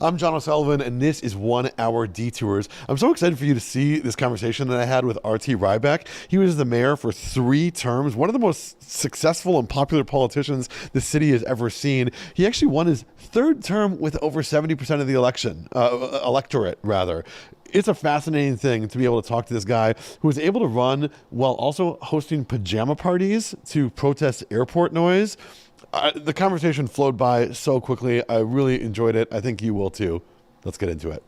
I'm John O'Sullivan, and this is 1 Hour Detours. I'm so excited for you to see this conversation that I had with RT Rybak. He was the mayor for 3 terms, one of the most successful and popular politicians the city has ever seen. He actually won his 3rd term with over 70% of the electorate, rather. It's a fascinating thing to be able to talk to this guy who was able to run while also hosting pajama parties to protest airport noise. The conversation flowed by so quickly. I really enjoyed it. I think you will too. Let's get into it.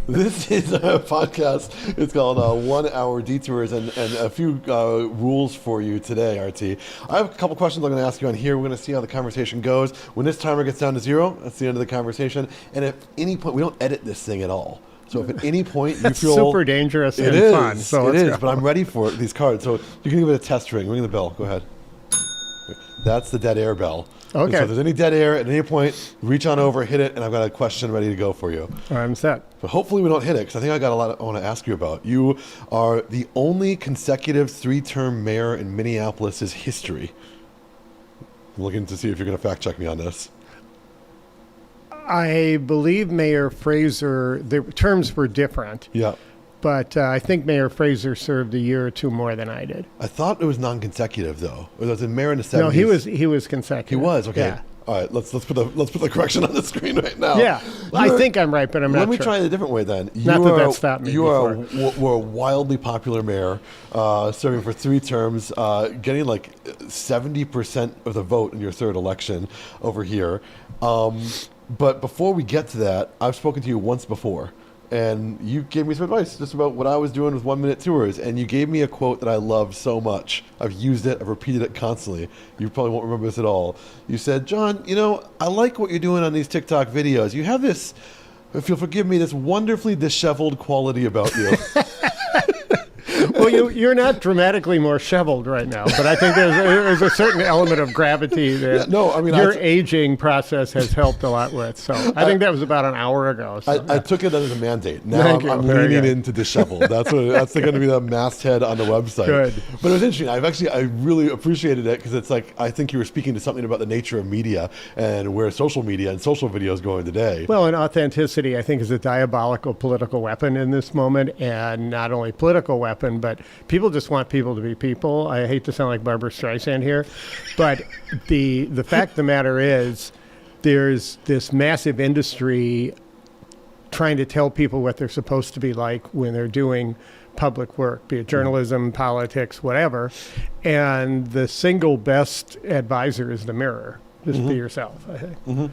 This is a podcast. It's called 1 Hour Detours, and a few rules for you today, RT. I have a couple questions I'm going to ask you on here. We're going to see how the conversation goes. When this timer gets down to 0, that's the end of the conversation. And at any point, we don't edit this thing at all. So if at any point you feel super dangerous and fun, so it is. But I'm ready for these cards. So you can give it a test ring. Ring the bell. Go ahead. That's the dead air bell. Okay. And so if there's any dead air at any point, reach on over, hit it, and I've got a question ready to go for you. I'm set. But hopefully we don't hit it, because I think I got a lot I want to ask you about. You are the only consecutive 3-term mayor in Minneapolis' history. I'm looking to see if you're going to fact check me on this. I believe Mayor Fraser, the terms were different. Yeah. But I think Mayor Fraser served a year or 2 more than I did. I thought it was non-consecutive, though. Or was it mayor in the 70s? No, he was consecutive. He was, okay. Yeah. All right, let's put the correction on the screen right now. Yeah, I think I'm right, but I'm not sure. Let me try it a different way then. Not that that stopped me You were a wildly popular mayor, serving for 3 terms, getting like 70% of the vote in your 3rd election over here. But before we get to that, I've spoken to you once before. And you gave me some advice just about what I was doing with 1-minute tours. And you gave me a quote that I love so much. I've used it. I've repeated it constantly. You probably won't remember this at all. You said, John, I like what you're doing on these TikTok videos. You have this, if you'll forgive me, this wonderfully disheveled quality about you. Well, you're not dramatically more shoveled right now, but I think there's a certain element of gravity that your aging process has helped a lot with. So I think that was about an hour ago. So, I took it as a mandate. Now I'm leaning into disheveled. That's going to be the masthead on the website. Good. But it was interesting. I really appreciated it, because it's like, I think you were speaking to something about the nature of media and where social media and social video is going today. Well, and authenticity, I think, is a diabolical political weapon in this moment, and not only political weapon, but people just want people to be people. I hate to sound like Barbara Streisand here, but the fact of the matter is there's this massive industry trying to tell people what they're supposed to be like when they're doing public work, be it journalism, politics, whatever. And the single best advisor is the mirror. Just be yourself, I think. Mm-hmm.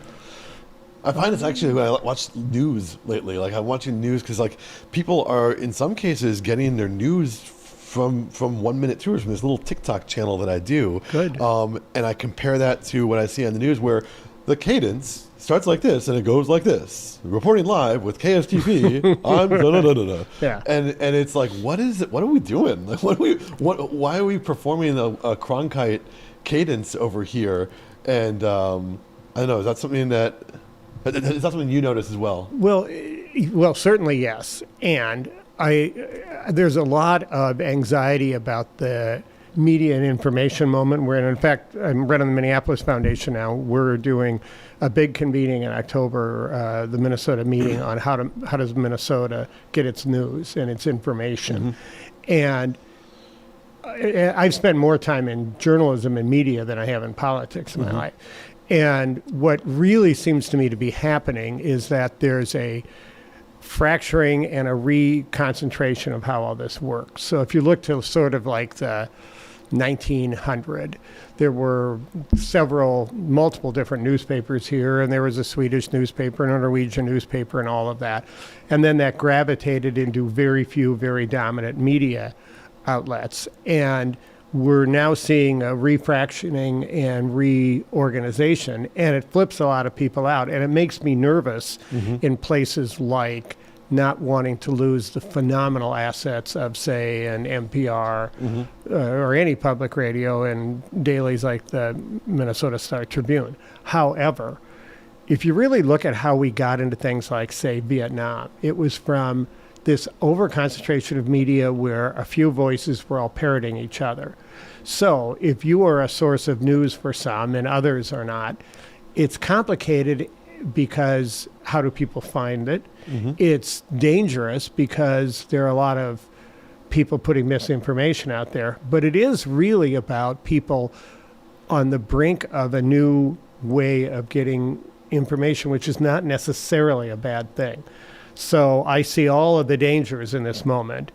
I find it's actually when I watch news lately, like I'm watching news because like people are in some cases getting their news from 1-minute tours from this little TikTok channel that I do. Good. And I compare that to what I see on the news where the cadence starts like this and it goes like this. Reporting live with KSTP on da-da-da-da-da. Yeah. And it's like, what is it? What are we doing? Like, why are we performing a Cronkite cadence over here? And I don't know, is that something that you notice as well? Well, certainly yes. And there's a lot of anxiety about the media and information moment. Where, in fact, I'm running the Minneapolis Foundation now. We're doing a big convening in October, the Minnesota meeting on how does Minnesota get its news and its information. And I've spent more time in journalism and media than I have in politics in my life. And what really seems to me to be happening is that there's a fracturing and a reconcentration of how all this works. So if you look to sort of like the 1900, there were multiple different newspapers here, and there was a Swedish newspaper and a Norwegian newspaper and all of that. And then that gravitated into very few, very dominant media outlets. And we're now seeing a refractioning and reorganization, and it flips a lot of people out. And it makes me nervous in places like not wanting to lose the phenomenal assets of, say, an NPR or any public radio and dailies like the Minnesota Star Tribune. However, if you really look at how we got into things like, say, Vietnam, it was from this overconcentration of media where a few voices were all parroting each other. So if you are a source of news for some and others are not, it's complicated because how do people find it. It's dangerous because there are a lot of people putting misinformation out there, but it is really about people on the brink of a new way of getting information, which is not necessarily a bad thing. So I see all of the dangers in this moment,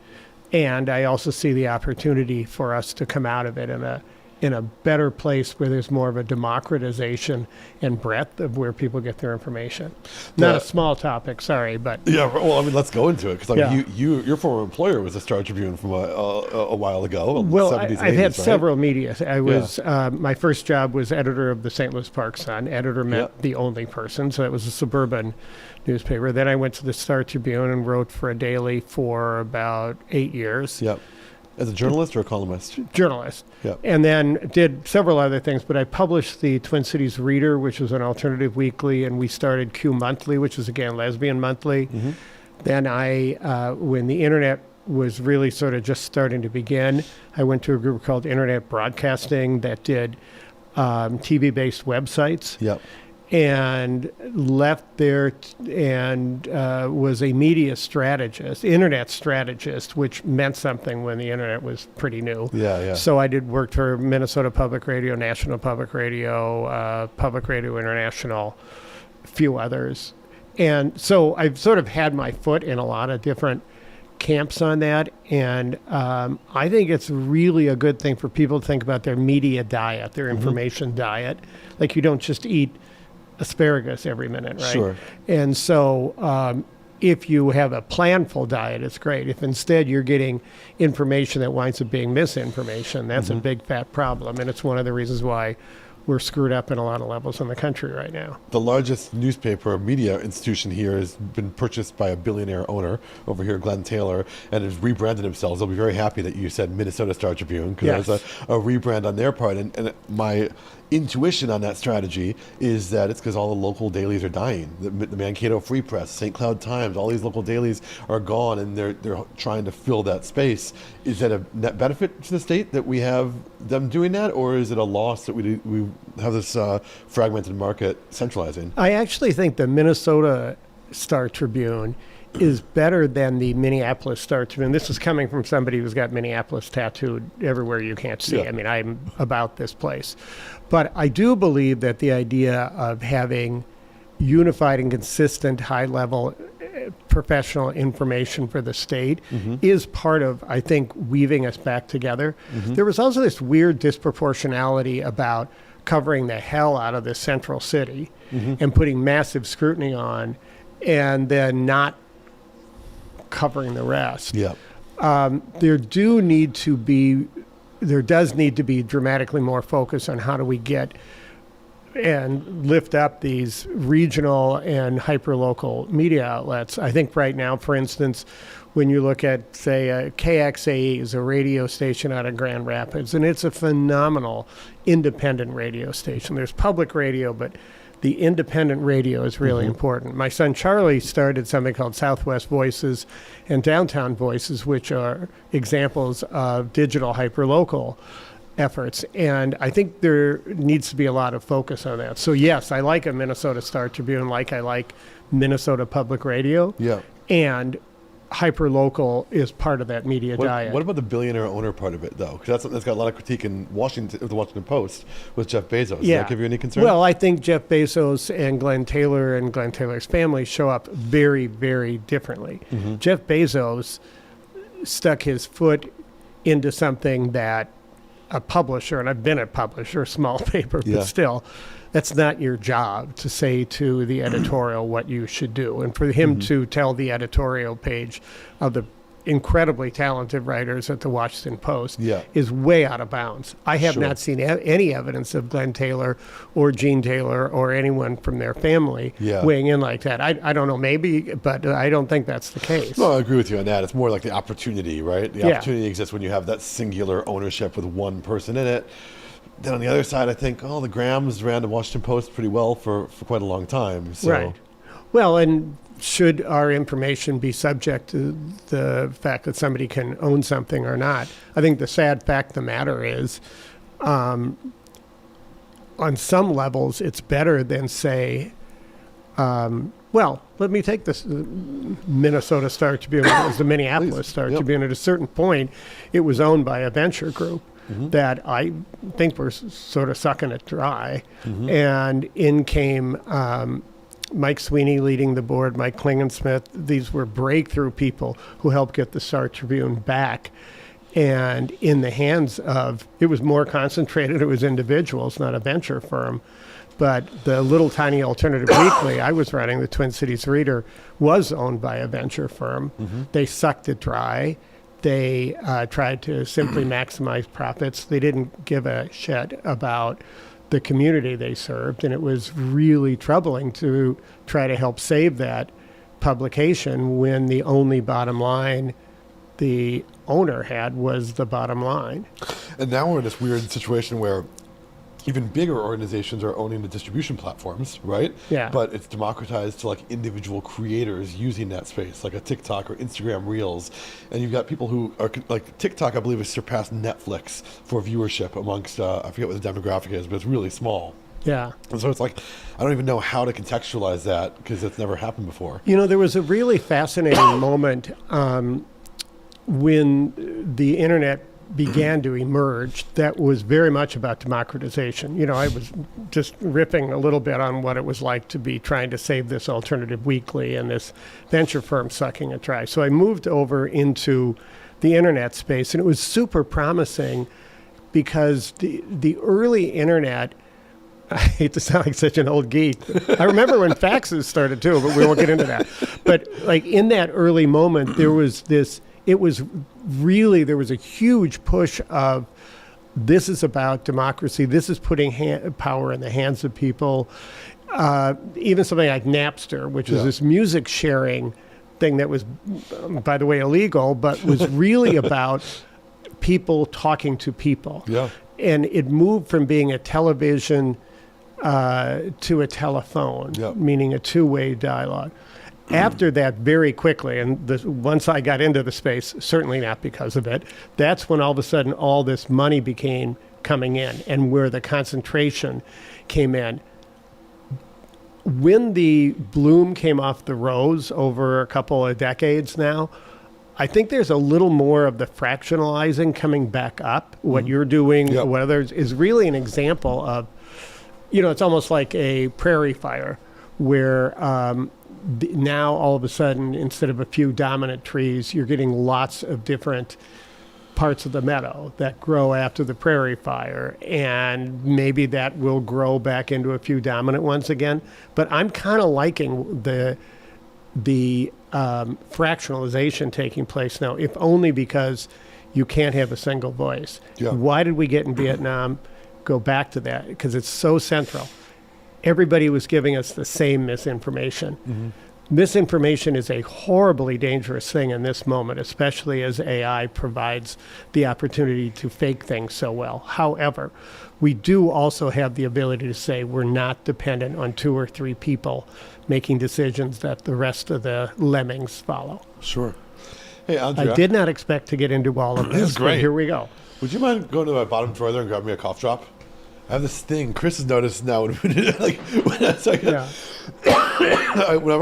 and I also see the opportunity for us to come out of it in a better place where there's more of a democratization and breadth of where people get their information. Not a small topic, sorry, but Yeah, well, I mean, let's go into it because Yeah. your former employer was a Star Tribune from a while ago. well, 70s and I've 80s, had right? several media. I was my first job was editor of the St. Louis Park Sun. Editor meant the only person, so it was a suburban newspaper. Then I went to the Star Tribune and wrote for a daily for about 8 years. Yep. As a journalist or a columnist? Journalist. Yep. And then did several other things, but I published the Twin Cities Reader, which was an alternative weekly, and we started Q Monthly, which was again lesbian monthly. Then when the internet was really sort of just starting to begin, I went to a group called Internet Broadcasting that did TV-based websites. Yep. And left there and was a media strategist, internet strategist, which meant something when the internet was pretty new. Yeah. So I did work for Minnesota Public Radio, National Public Radio, Public Radio International, a few others. And so I've sort of had my foot in a lot of different camps on that. And I think it's really a good thing for people to think about their media diet, their information diet. Like you don't just eat asparagus every minute, right? Sure. And so if you have a planful diet, it's great. If instead you're getting information that winds up being misinformation, that's a big fat problem. And it's one of the reasons why we're screwed up in a lot of levels in the country right now. The largest newspaper media institution here has been purchased by a billionaire owner over here, Glenn Taylor, and has rebranded themselves. They'll be very happy that you said Minnesota Star Tribune because there's a rebrand on their part. And my intuition on that strategy is that it's because all the local dailies are dying. The Mankato Free Press, St. Cloud Times, all these local dailies are gone, and they're trying to fill that space. Is that a net benefit to the state that we have them doing that, or is it a loss that we have this fragmented market centralizing? I actually think the Minnesota Star Tribune is better than the Minneapolis Star Tribune. This is coming from somebody who's got Minneapolis tattooed everywhere you can't see. Yeah. I mean, I'm about this place. But I do believe that the idea of having unified and consistent high-level professional information for the state is part of, I think, weaving us back together. There was also this weird disproportionality about covering the hell out of the central city and putting massive scrutiny on and then not covering the rest. Yeah. There does need to be dramatically more focus on how do we get and lift up these regional and hyperlocal media outlets. I think right now, for instance, when you look at, say, KXAE is a radio station out of Grand Rapids, and it's a phenomenal independent radio station. There's public radio, but the independent radio is really important. My son Charlie started something called Southwest Voices and Downtown Voices, which are examples of digital hyperlocal efforts. And I think there needs to be a lot of focus on that. So yes, I like a Minnesota Star Tribune, like I like Minnesota Public Radio. Yeah. And hyperlocal is part of that media diet. What about the billionaire owner part of it, though? Because that's got a lot of critique in the Washington Post with Jeff Bezos. Does that give you any concern? Well, I think Jeff Bezos and Glenn Taylor and Glenn Taylor's family show up very, very differently. Jeff Bezos stuck his foot into something that a publisher, and I've been a publisher, small paper, but still, that's not your job to say to the editorial what you should do. And for him to tell the editorial page of the incredibly talented writers at the Washington Post is way out of bounds. I have not seen any evidence of Glenn Taylor or Gene Taylor or anyone from their family weighing in like that. I don't know, maybe, but I don't think that's the case. No, I agree with you on that. It's more like the opportunity, right? The opportunity exists when you have that singular ownership with one person in it. Then on the other side, I think, the Grahams ran the Washington Post pretty well for quite a long time. So. Right. Well, and should our information be subject to the fact that somebody can own something or not? I think the sad fact of the matter is, on some levels, it's better than, say, Well, let me take this Minnesota Star Tribune as the Minneapolis Star Tribune. At a certain point, it was owned by a venture group that I think were sort of sucking it dry. And in came Mike Sweeney leading the board, Mike Klingensmith. These were breakthrough people who helped get the Star Tribune back. And in the hands of, it was more concentrated, it was individuals, not a venture firm. But the little tiny alternative weekly I was running, the Twin Cities Reader, was owned by a venture firm. They sucked it dry. They tried to simply maximize profits. They didn't give a shit about the community they served. And it was really troubling to try to help save that publication when the only bottom line the owner had was the bottom line. And now we're in this weird situation where even bigger organizations are owning the distribution platforms, right? Yeah. But it's democratized to like individual creators using that space, like a TikTok or Instagram Reels. And you've got people who are like TikTok, I believe, has surpassed Netflix for viewership amongst, I forget what the demographic is, but it's really small. Yeah. And so it's like, I don't even know how to contextualize that because it's never happened before. You know, there was a really fascinating moment when the internet began to emerge that was very much about democratization. You know, I was just riffing a little bit on what it was like to be trying to save this alternative weekly and this venture firm sucking it dry. So I moved over into the internet space, and it was super promising because the early internet, I hate to sound like such an old geek. I remember when faxes started too, but we won't get into that. But like in that early moment, there was a huge push of this is about democracy. This is putting power in the hands of people. Even something like Napster, which is this music sharing thing that was, by the way, illegal, but was really about people talking to people. Yeah. And it moved from being a television to a telephone, meaning a two-way dialogue. After that, very quickly, and once I got into the space, certainly not because of it, that's when all of a sudden all this money began coming in and where the concentration came in. When the bloom came off the rose over a couple of decades now, I think there's a little more of the fractionalizing coming back up. What you're doing, what others, is really an example of, you know, it's almost like a prairie fire where now all of a sudden, instead of a few dominant trees, you're getting lots of different parts of the meadow that grow after the prairie fire, and maybe that will grow back into a few dominant ones again. But I'm kind of liking the fractionalization taking place now, if only because you can't have a single voice. Why did we get in Vietnam? Go back to that, because it's so central. Everybody was giving us the same misinformation. Misinformation is a horribly dangerous thing in this moment, especially as AI provides the opportunity to fake things so well. However, we do also have the ability to say we're not dependent on 2 or 3 people making decisions that the rest of the lemmings follow. Sure. Hey, Andrea. I did not expect to get into all of this, is great. but here we go. Would you mind going to my bottom drawer there and grab me a cough drop? I have this thing. Chris has noticed now. Whenever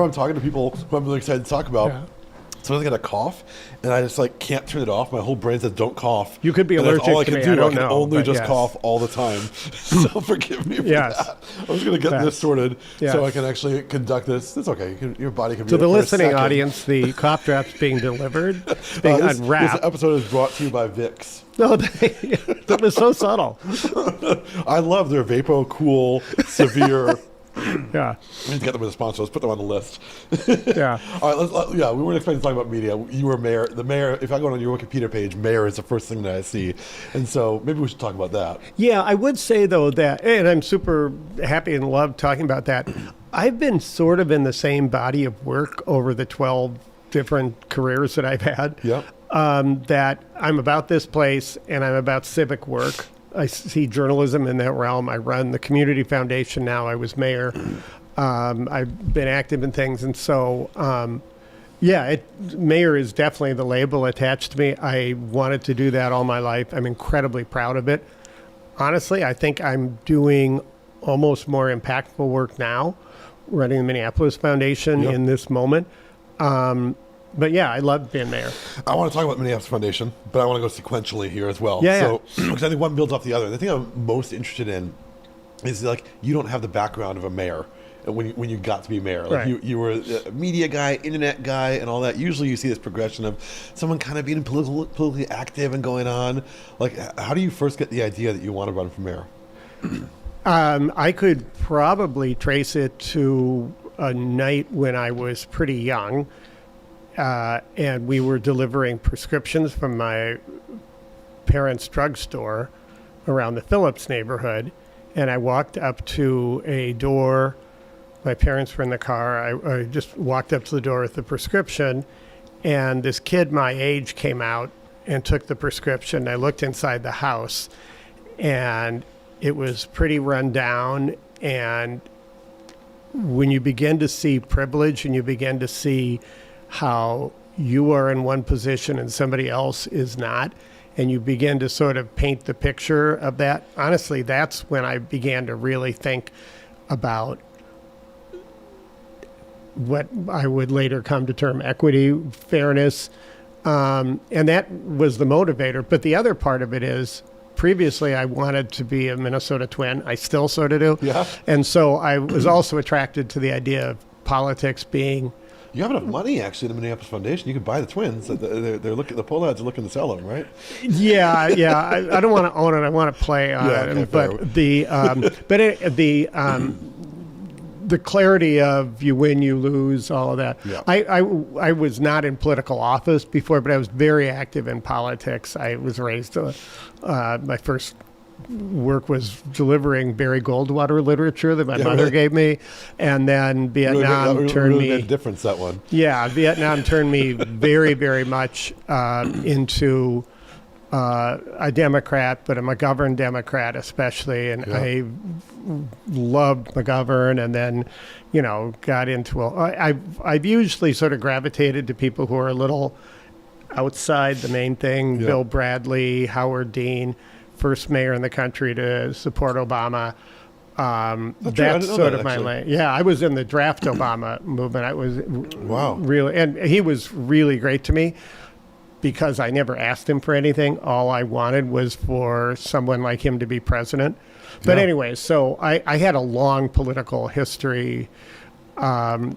I'm talking to people who I'm really excited to talk about, sometimes I get a cough, and I just like can't turn it off. My whole brain says, "Don't cough." You could be allergic all I to can me. do. I can only just cough all the time. So forgive me for that. I was going to get this sorted so I can actually conduct this. It's okay. Your body can be. To the listening audience, the cough drop's being delivered, being unwrapped. This episode is brought to you by Vicks. No, that was so subtle. I love their Vapo Cool Severe. Yeah. We need to get them as a sponsor. Let's put them on the list. Yeah. All right. We weren't expecting to talk about media. You were mayor. The mayor, if I go on your Wikipedia page, mayor is the first thing that I see. And so maybe we should talk about that. Yeah, I would say, though, that, and I'm super happy and love talking about that. I've been sort of in the same body of work over the 12 different careers that I've had. Yeah. That I'm about this place and I'm about civic work. I see journalism in that realm. I run the Community Foundation now. I was mayor. I've been active in things. And so, mayor is definitely the label attached to me. I wanted to do that all my life. I'm incredibly proud of it. Honestly, I think I'm doing almost more impactful work now running the Minneapolis Foundation in this moment. But yeah, I love being mayor. I want to talk about Minneapolis Foundation, but I want to go sequentially here as well. Yeah, so, because I think one builds off the other. The thing I'm most interested in is like you don't have the background of a mayor when you got to be mayor. Like Right. you were a media guy, internet guy, and all that. Usually you see this progression of someone kind of being politically active and going on. Like, how do you first get the idea that you want to run for mayor? I could probably trace it to a night when I was pretty young, and we were delivering prescriptions from my parents' drugstore around the Phillips neighborhood, and I walked up to a door. My parents were in the car. I just walked up to the door with the prescription, and this kid my age came out and took the prescription. I looked inside the house, and it was pretty run down. And when you begin to see privilege and you begin to see how you are in one position and somebody else is not, and you begin to sort of paint the picture of that, honestly, that's when I began to really think about what I would later come to term equity, fairness, and that was the motivator. But the other part of it is, previously I wanted to be a Minnesota Twin. I still sort of do. Yeah. And so I was also attracted to the idea of politics being... You have enough money, actually, in the Minneapolis Foundation. You could buy the Twins. They're looking. The poll ads are looking to sell them, right? Yeah. I don't want to own it. I want to play on Yeah, it. okay, But the clarity of you win, you lose, all of that. Yeah. I was not in political office before, but I was very active in politics. I was raised, my first work was delivering Barry Goldwater literature that my mother gave me. And then Vietnam turned really me... made a difference, that one. Yeah, Vietnam turned me very, very much into a Democrat, but a McGovern Democrat especially, and I loved McGovern, and then, got into I've usually sort of gravitated to people who are a little outside the main thing. Yeah. Bill Bradley, Howard Dean, first mayor in the country to support Obama. That's sort of my lane. Yeah, I was in the draft Obama movement. I was really, and he was really great to me because I never asked him for anything. All I wanted was for someone like him to be president. But anyway, so I had a long political history, national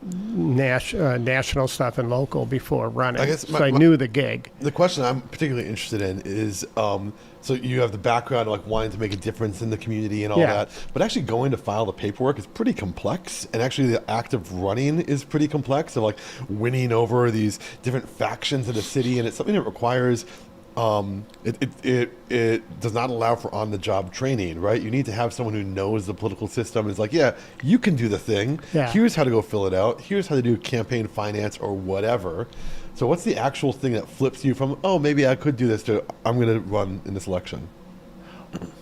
stuff and local before running. I guess I knew the gig. The question I'm particularly interested in is, so you have the background of like wanting to make a difference in the community and all that, but actually going to file the paperwork is pretty complex, and actually the act of running is pretty complex, of like winning over these different factions in the city, and it's something that requires it does not allow for on-the-job training, right? You need to have someone who knows the political system. It's like, yeah, you can do the thing. Yeah. Here's how to go fill it out. Here's how to do campaign finance or whatever. So what's the actual thing that flips you from, oh, maybe I could do this, to I'm going to run in this election?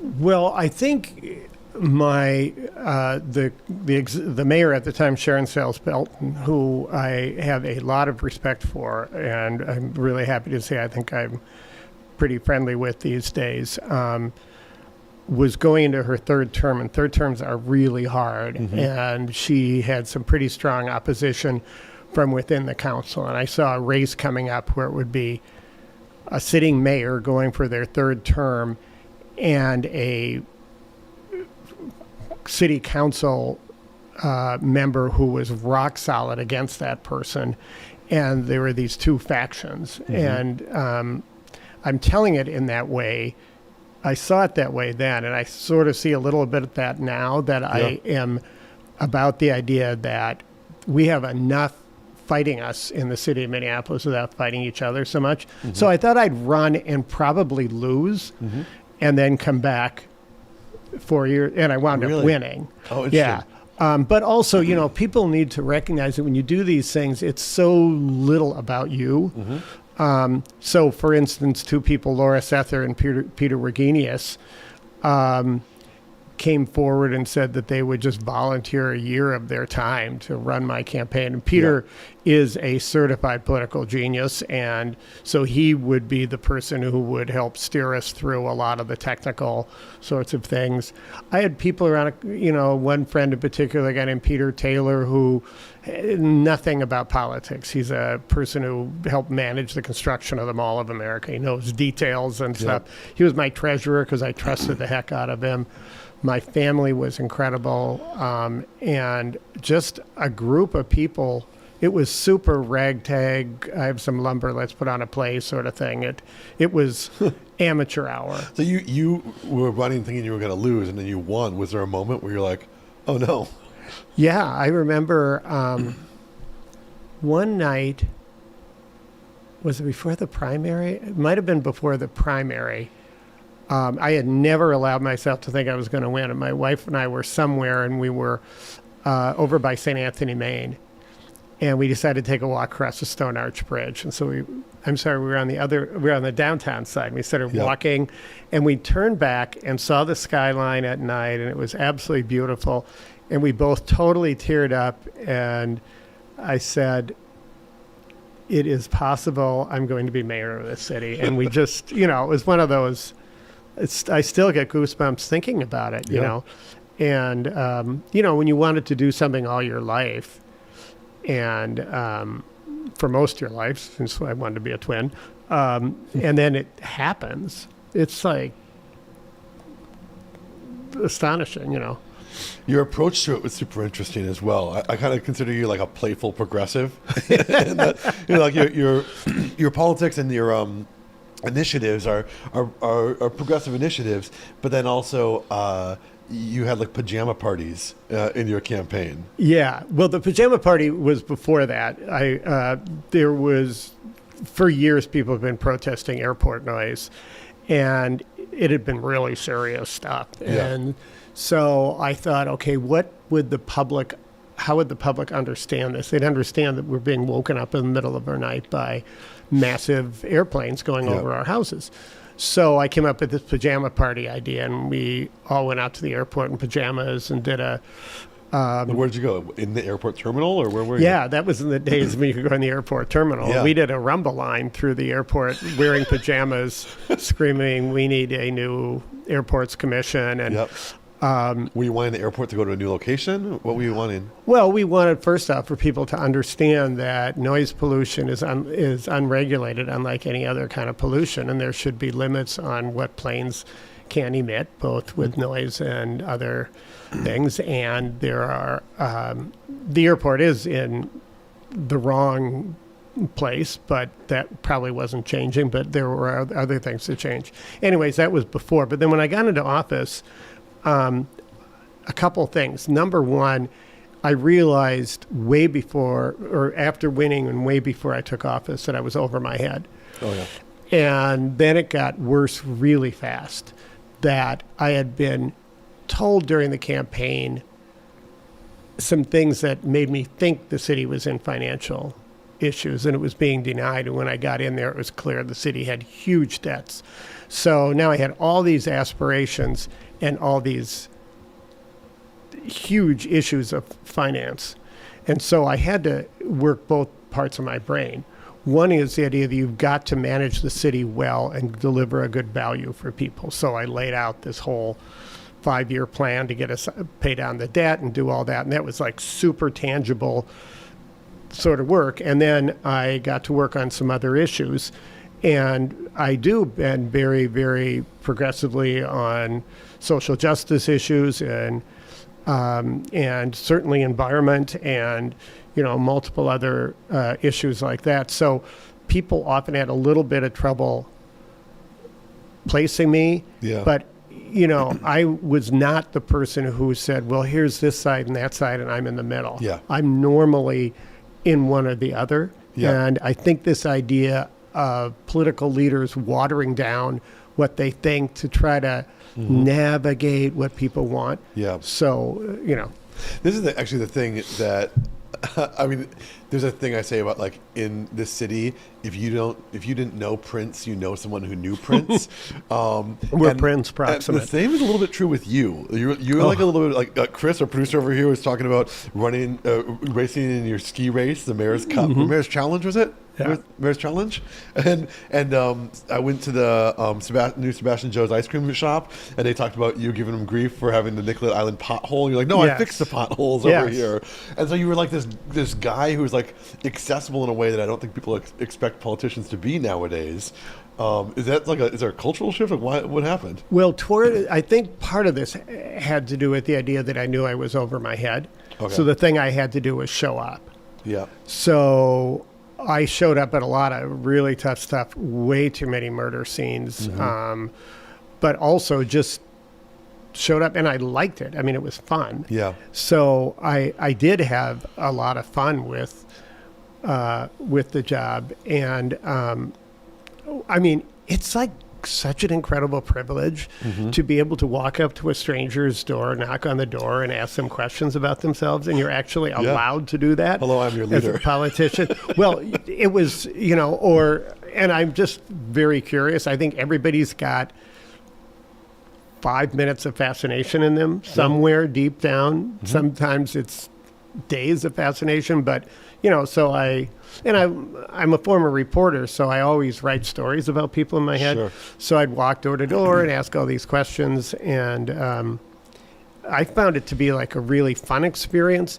Well, I think my the mayor at the time, Sharon Sales Belton, who I have a lot of respect for, and I'm really happy to say I think I'm pretty friendly with these days, was going into her third term, and third terms are really hard, and she had some pretty strong opposition from within the council. And I saw a race coming up where it would be a sitting mayor going for their third term and a city council member who was rock solid against that person. And there were these two factions. And I'm telling it in that way. I saw it that way then, and I sort of see a little bit of that now, that I am about the idea that we have enough fighting us in the city of Minneapolis without fighting each other so much. So I thought I'd run and probably lose and then come back 4 years, and I wound up winning. Oh, interesting. Yeah. But also, people need to recognize that when you do these things, it's so little about you. So, for instance, two people, Laura Sether and Peter Wagenius, came forward and said that they would just volunteer a year of their time to run my campaign. And Peter is a certified political genius, and so he would be the person who would help steer us through a lot of the technical sorts of things. I had people around, one friend in particular, a guy named Peter Taylor, who nothing about politics. He's a person who helped manage the construction of the Mall of America. He knows details and stuff. He was my treasurer because I trusted the heck out of him. My family was incredible, and just a group of people. It was super ragtag. I have some lumber. Let's put on a play, sort of thing. It was amateur hour. So you were running thinking you were going to lose, and then you won. Was there a moment where you're like, "Oh no"? Yeah, I remember one night. Was it before the primary? It might have been before the primary. I had never allowed myself to think I was going to win. And my wife and I were somewhere, and we were over by St. Anthony, Maine. And we decided to take a walk across the Stone Arch Bridge. And so we were on the downtown side. We started walking, and we turned back and saw the skyline at night, and it was absolutely beautiful. And we both totally teared up, and I said, "It is possible I'm going to be mayor of this city." And we just, it was one of those, I still get goosebumps thinking about it, you know. And, when you wanted to do something all your life, and for most of your life, since I wanted to be a twin, and then it happens, it's like astonishing, Your approach to it was super interesting as well. I kind of consider you like a playful progressive. And that, like your politics and your initiatives are progressive initiatives, but then also you had like pajama parties in your campaign. Yeah, well, the pajama party was before that. There was, for years, people have been protesting airport noise, and it had been really serious stuff. And so I thought, okay, how would the public understand this? They'd understand that we're being woken up in the middle of our night by massive airplanes going over our houses. So I came up with this pajama party idea, and we all went out to the airport in pajamas and did a... Where did you go? In the airport terminal, or where were you? Yeah, that was in the days when you could go in the airport terminal. Yeah. We did a rumble line through the airport wearing pajamas, screaming, "We need a new airports commission." And were you wanting the airport to go to a new location? What were you wanting? Well, we wanted, first off, for people to understand that noise pollution is unregulated, unlike any other kind of pollution, and there should be limits on what planes can emit, both with noise and other things. And there are the airport is in the wrong place, but that probably wasn't changing, but there were other things to change. Anyways, that was before. But then when I got into office, a couple things. Number one, I realized way before, or after winning and way before I took office, that I was over my head. Oh, yeah. And then it got worse really fast, that I had been told during the campaign some things that made me think the city was in financial issues, and it was being denied. And when I got in there, it was clear the city had huge debts. So now I had all these aspirations and all these huge issues of finance. And so I had to work both parts of my brain. One is the idea that you've got to manage the city well and deliver a good value for people. So I laid out this whole 5-year plan to get us pay down the debt and do all that. And that was like super tangible sort of work. And then I got to work on some other issues. And I do been very, very progressively on social justice issues and certainly environment and multiple other issues like that. So people often had a little bit of trouble placing me. Yeah. But I was not the person who said, well, here's this side and that side, and I'm in the middle. Yeah. I'm normally in one or the other. Yeah. And I think this idea of political leaders watering down what they think to try to navigate what people want. Yeah. So, This is actually the thing that I mean, there's a thing I say about like in this city, if you didn't know Prince, you know someone who knew Prince. We're Prince proximate. The same is a little bit true with you. You're like a little bit like Chris, our producer over here, was talking about racing in your ski race, the Mayor's Cup, Mayor's Challenge, was it? Yeah. Mayor's Challenge, and I went to the new Sebastian Joe's ice cream shop, and they talked about you giving them grief for having the Nicollet Island pothole. You're like, no, I fixed the potholes over here, and so you were like this guy who's like accessible in a way that I don't think people expect politicians to be nowadays. Is there a cultural shift? Like, what happened? Well, I think part of this had to do with the idea that I knew I was over my head. Okay. So the thing I had to do was show up. Yeah. So I showed up at a lot of really tough stuff, way too many murder scenes, but also just showed up, and I liked it. I mean, it was fun. Yeah. So I did have a lot of fun with the job, and I mean, it's like such an incredible privilege to be able to walk up to a stranger's door, knock on the door, and ask them questions about themselves, and you're actually allowed to do that. Hello, I'm your leader. As a politician. Well, it was, and I'm just very curious. I think everybody's got 5 minutes of fascination in them somewhere deep down. Sometimes it's days of fascination, but so I'm a former reporter, so I always write stories about people in my head. Sure. So I'd walk door to door and ask all these questions, and I found it to be like a really fun experience.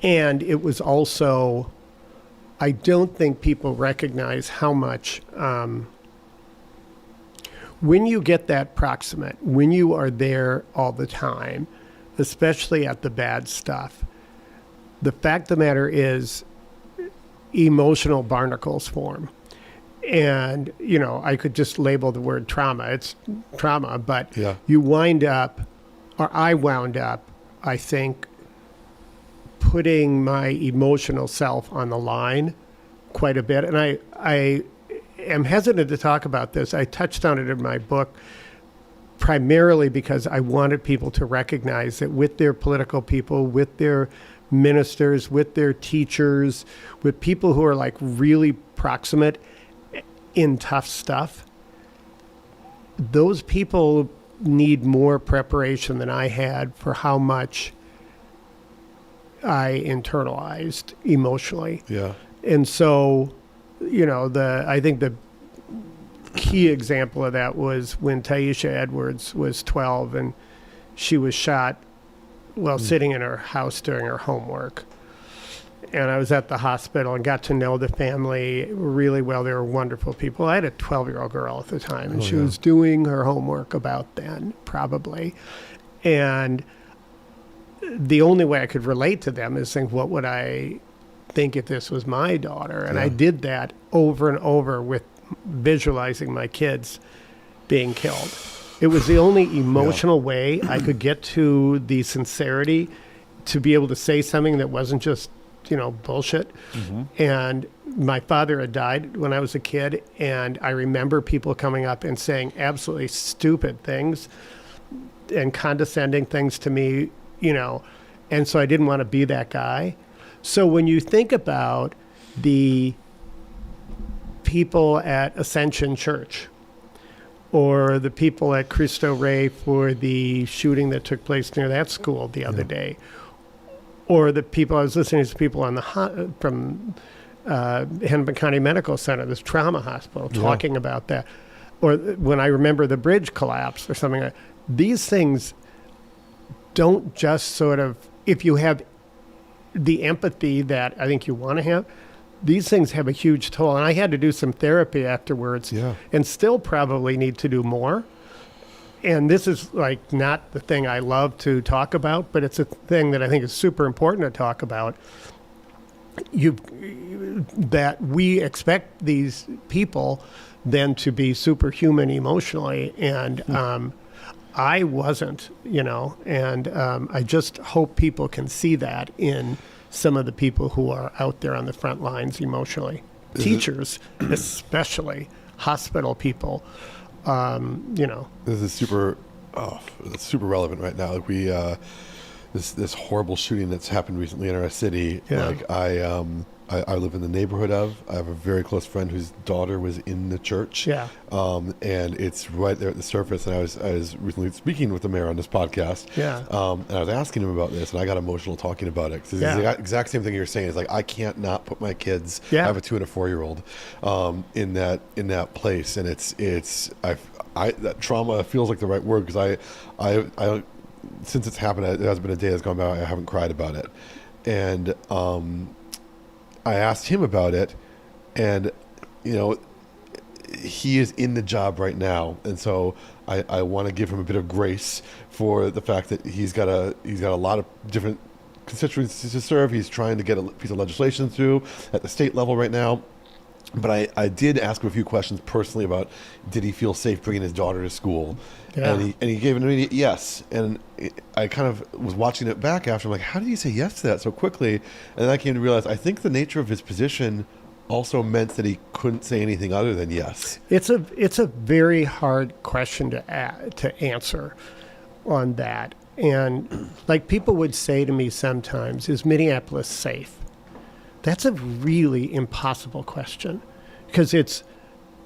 And it was also, I don't think people recognize how much, when you get that proximate, when you are there all the time, especially at the bad stuff, the fact of the matter is, emotional barnacles form. And, I could just label the word trauma. It's trauma, but you wind up, or I wound up, I think, putting my emotional self on the line quite a bit. And I am hesitant to talk about this. I touched on it in my book primarily because I wanted people to recognize that with their political people, with their ministers, with their teachers, with people who are like really proximate in tough stuff, those people need more preparation than I had for how much I internalized emotionally. Yeah. And so, I think the key example of that was when Taisha Edwards was 12 and she was shot while sitting in her house doing her homework. And I was at the hospital and got to know the family really well. They were wonderful people. I had a 12-year-old girl at the time, and she was doing her homework about then, probably. And the only way I could relate to them is think, what would I think if this was my daughter? And I did that over and over with visualizing my kids being killed. It was the only emotional way I could get to the sincerity to be able to say something that wasn't just, bullshit. And my father had died when I was a kid, and I remember people coming up and saying absolutely stupid things and condescending things to me, and so I didn't want to be that guy. So when you think about the people at Ascension Church, or the people at Cristo Rey for the shooting that took place near that school the other day, or the people, I was listening to people on from Hennepin County Medical Center, this trauma hospital, talking about that, or when I remember the bridge collapse or something like that. These things don't just sort of, if you have the empathy that I think you want to have, these things have a huge toll. And I had to do some therapy afterwards and still probably need to do more. And this is like not the thing I love to talk about, but it's a thing that I think is super important to talk about. That we expect these people then to be superhuman emotionally. And I wasn't, and I just hope people can see that in some of the people who are out there on the front lines emotionally. Teachers, especially, hospital people, This is super relevant right now. Like this horrible shooting that's happened recently in our city. Yeah. Like I live in the neighborhood of. I have a very close friend whose daughter was in the church. Yeah. And it's right there at the surface. And I was recently speaking with the mayor on this podcast. Yeah. And I was asking him about this, and I got emotional talking about it. 'Cause it's Yeah. the exact same thing you're saying. It's like I can't not put my kids. Yeah. I have a 2 and a 4-year-old in that place, and it's that trauma feels like the right word, because I since it's happened, it has been a day that's gone by. I haven't cried about it, and I asked him about it, and he is in the job right now, and so I want to give him a bit of grace for the fact that he's got a lot of different constituencies to serve. He's trying to get a piece of legislation through at the state level right now. But I did ask him a few questions personally about, did he feel safe bringing his daughter to school? Yeah. And he gave an immediate yes. And I kind of was watching it back after. I'm like, how did he say yes to that so quickly? And then I came to realize, I think the nature of his position also meant that he couldn't say anything other than yes. It's a very hard question to answer on that. And like people would say to me sometimes, is Minneapolis safe? That's a really impossible question, because it's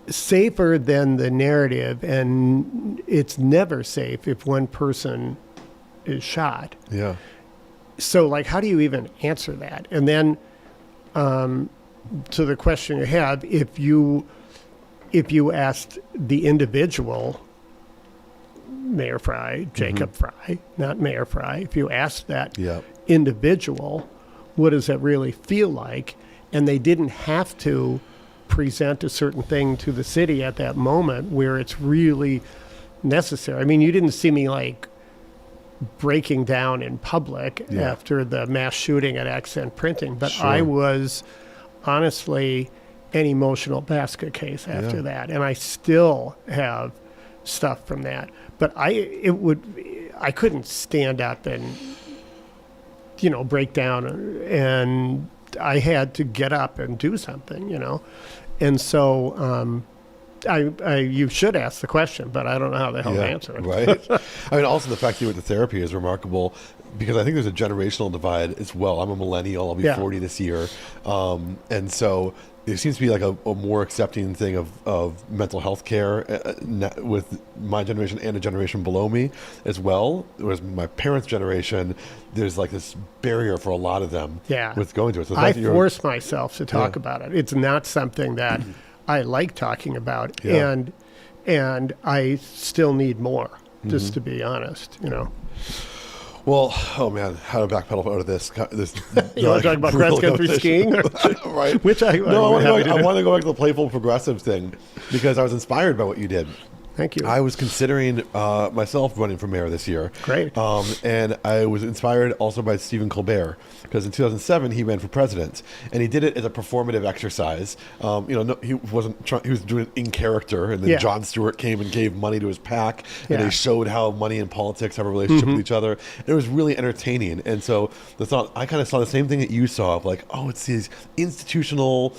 safer than the narrative, and it's never safe if one person is shot. Yeah. So, like, how do you even answer that? And then to the question you have, if you asked the individual, Mayor Fry, Jacob Fry, not Mayor Fry, if you asked that individual, what does that really feel like? And they didn't have to present a certain thing to the city at that moment where it's really necessary. I mean, you didn't see me like breaking down in public after the mass shooting at Accent Printing, but Sure. I was honestly an emotional basket case after that. And I still have stuff from that. But I couldn't stand up and break down, and I had to get up and do something, And so you should ask the question, but I don't know how the hell to answer it. Right. I mean, also the fact that you went to therapy is remarkable, because I think there's a generational divide as well. I'm a millennial. I'll be 40 this year. And so there seems to be like a more accepting thing of mental health care with my generation and a generation below me as well. Whereas my parents' generation, there's like this barrier for a lot of them with going to it. So I force myself to talk about it. It's not something that I like talking about, and I still need more, just to be honest, Well, oh man, how to backpedal out of this? You want to talk about cross country skiing, right? Which I want to go back to the playful progressive thing, because I was inspired by what you did. Thank you. I was considering myself running for mayor this year. Great. And I was inspired also by Stephen Colbert, because in 2007 he ran for president, and he did it as a performative exercise. He wasn't trying; he was doing it in character. And then Jon Stewart came and gave money to his PAC, and they showed how money and politics have a relationship with each other. And it was really entertaining. And so I kind of saw the same thing that you saw, of like, oh, it's these institutional,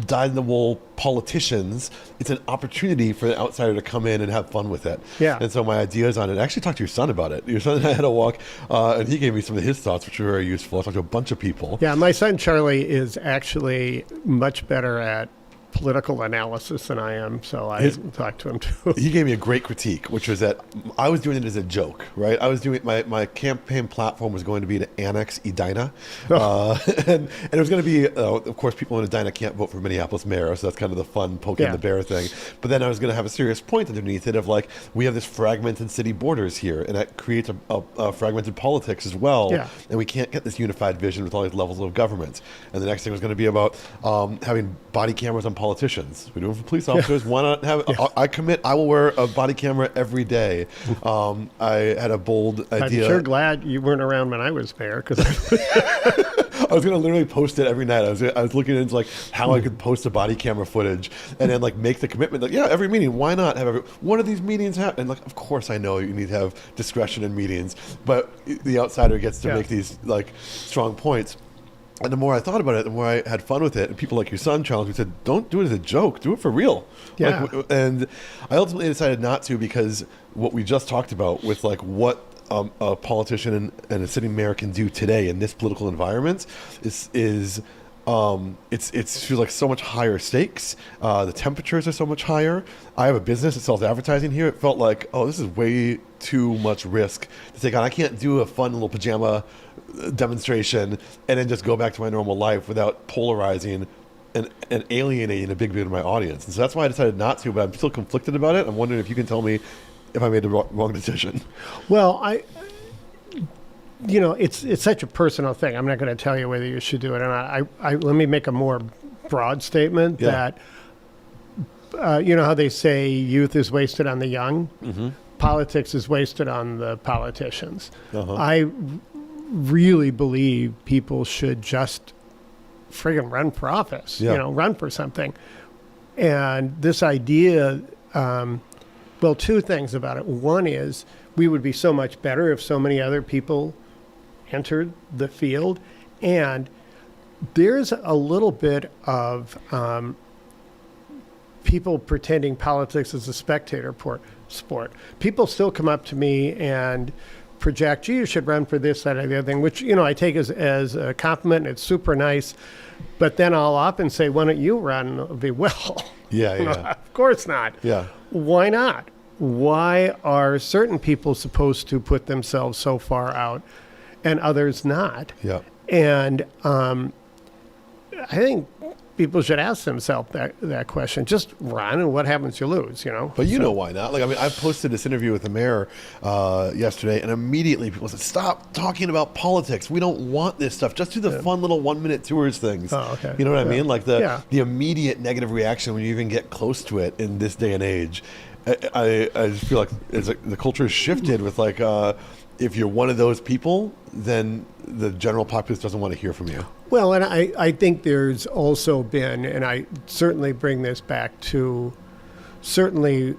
dyed-in-the-wool politicians. It's an opportunity for the outsider to come in and have fun with it. Yeah. And so my ideas on it, I actually talked to your son about it. Your son and I had a walk, and he gave me some of his thoughts, which were very useful. I talked to a bunch of people. Yeah, my son Charlie is actually much better at political analysis than I am, so I talked to him too. He gave me a great critique, which was that I was doing it as a joke, right? I was doing my campaign platform was going to be to annex Edina, and it was going to be, of course, people in Edina can't vote for Minneapolis mayor, so that's kind of the fun poking the bear thing. But then I was going to have a serious point underneath it of like, we have this fragmented city borders here, and that creates a fragmented politics as well, and we can't get this unified vision with all these levels of government. And the next thing was going to be about having body cameras on politicians. We do it for police officers. Why not have? I commit. I will wear a body camera every day. I had a bold idea. I'm sure glad you weren't around when I was mayor, because I was going to literally post it every night. I was looking into like how I could post a body camera footage and then like make the commitment. Like, every meeting. Why not have one of these meetings happen? And like, of course, I know you need to have discretion in meetings, but the outsider gets to make these like strong points. And the more I thought about it, the more I had fun with it. And people like your son challenged me, said, don't do it as a joke. Do it for real. Yeah. And I ultimately decided not to, because what we just talked about with like what a politician and a sitting mayor can do today in this political environment is it feels like so much higher stakes. The temperatures are so much higher. I have a business that sells advertising here. It felt like, oh, this is way too much risk to take on. I can't do a fun little pajama demonstration and then just go back to my normal life without polarizing and alienating a big bit of my audience. And so that's why I decided not to, but I'm still conflicted about it. I'm wondering if you can tell me if I made the wrong decision. Well, it's such a personal thing. I'm not going to tell you whether you should do it. And I let me make a more broad statement that, you know how they say youth is wasted on the young? Mm-hmm. Politics is wasted on the politicians. Uh-huh. I really believe people should just friggin' run for office, run for something. And this idea, well, two things about it. One is we would be so much better if so many other people entered the field. And there's a little bit of people pretending politics is a spectator sport. People still come up to me and project, gee, you should run for this, that, or the other thing, which, I take as a compliment, and it's super nice. But then I'll often say, why don't you run? It'll be, well, of course not. Yeah. Why not? Why are certain people supposed to put themselves so far out and others not? Yeah. And I think people should ask themselves that question. Just run, and what happens? You lose, But you know why not? Like, I mean, I posted this interview with the mayor yesterday, and immediately people said, stop talking about politics. We don't want this stuff. Just do the fun little 1-minute tours things. Oh, okay. You know what I mean? Like the immediate negative reaction when you even get close to it in this day and age. I just feel like the culture has shifted with like, if you're one of those people, then the general populace doesn't want to hear from you. Well, and I think there's also been, and I certainly bring this back to certainly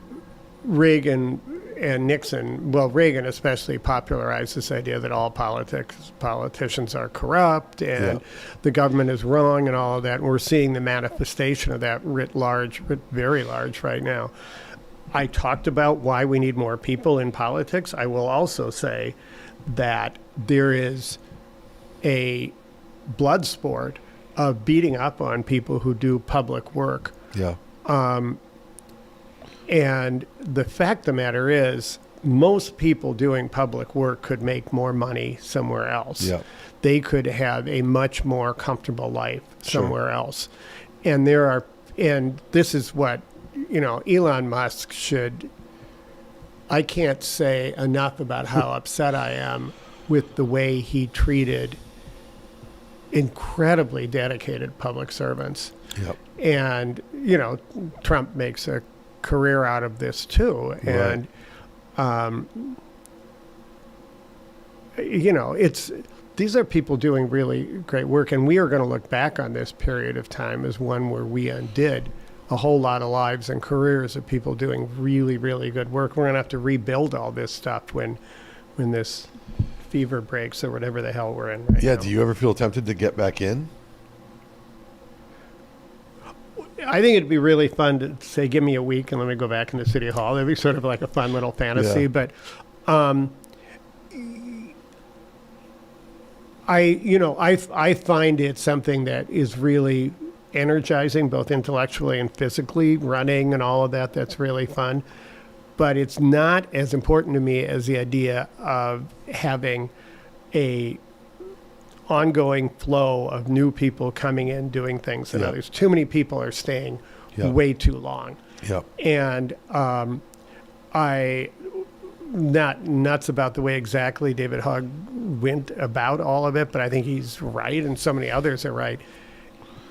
Reagan and Nixon. Well, Reagan especially popularized this idea that all politicians are corrupt and the government is wrong and all of that. And we're seeing the manifestation of that writ very large right now. I talked about why we need more people in politics. I will also say that there is a blood sport of beating up on people who do public work. Yeah. And the fact of the matter is, most people doing public work could make more money somewhere else. Yeah. They could have a much more comfortable life somewhere else. And this is what, Elon Musk should, I can't say enough about how upset I am with the way he treated incredibly dedicated public servants. Yep. And, Trump makes a career out of this too. Right. And, these are people doing really great work. And we are going to look back on this period of time as one where we undid a whole lot of lives and careers of people doing really, really good work. We're going to have to rebuild all this stuff when this fever breaks or whatever the hell we're in right now. Do you ever feel tempted to get back in? I think it'd be really fun to say, give me a week and let me go back into City Hall. It'd be sort of like a fun little fantasy. Yeah. But I find it something that is really energizing, both intellectually and physically, running and all of that. That's really fun. But it's not as important to me as the idea of having a ongoing flow of new people coming in, doing things than others. Too many people are staying way too long. Yep. And I not nuts about the way exactly David Hogg went about all of it, but I think he's right, and so many others are right.